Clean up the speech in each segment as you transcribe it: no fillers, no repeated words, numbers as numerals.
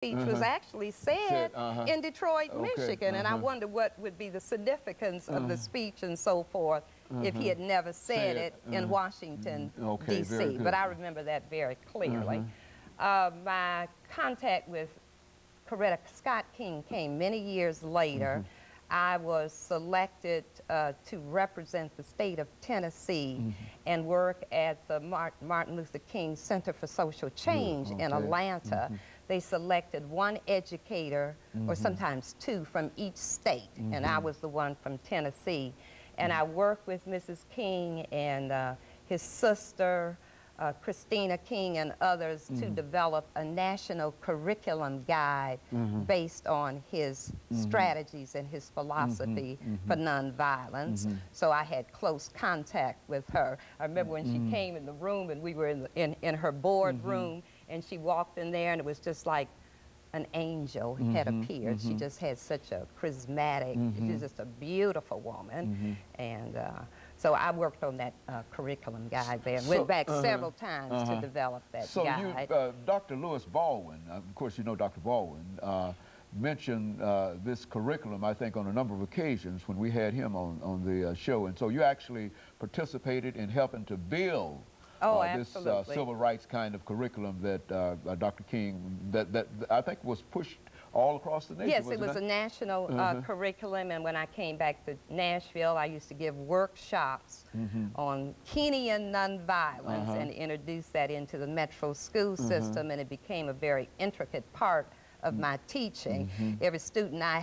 speech was actually said in Detroit, Michigan, and I wonder what would be the significance of the speech and so forth if he had never said it in Washington, D.C. But I remember that very clearly. My contact with Coretta Scott King came many years later. I was selected to represent the state of Tennessee and work at the Martin Luther King Center for Social Change in Atlanta. They selected one educator, or sometimes two, from each state, and I was the one from Tennessee. And I worked with Mrs. King and his sister, Christina King, and others to develop a national curriculum guide based on his strategies and his philosophy for nonviolence. So I had close contact with her. I remember when she came in the room and we were in her boardroom, and she walked in there and it was just like an angel had appeared. She just had such a charismatic, she's just a beautiful woman. And so I worked on that curriculum guide there and went back several times to develop that guide. So Dr. Lewis Baldwin, of course you know Dr. Baldwin, mentioned this curriculum, I think, on a number of occasions when we had him on the show. And so you actually participated in helping to build this civil rights kind of curriculum that Dr. King, that I think was pushed all across the nation. Yes, it was a national curriculum, and when I came back to Nashville, I used to give workshops on Keynesian nonviolence and introduce that into the metro school system, and it became a very intricate part of my teaching. Every student I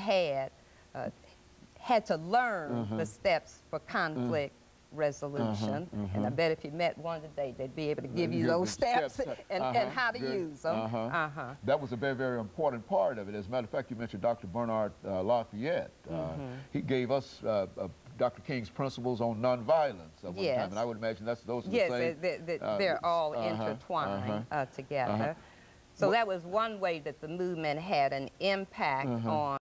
had to learn the steps for conflict resolution, and I bet if you met one today, they'd be able to give you those steps and how to use them. That was a very, very important part of it. As a matter of fact, you mentioned Dr. Bernard Lafayette. He gave us Dr. King's principles on nonviolence at one time, and I would imagine those are the same. Yes, they're all intertwined together. So that was one way that the movement had an impact on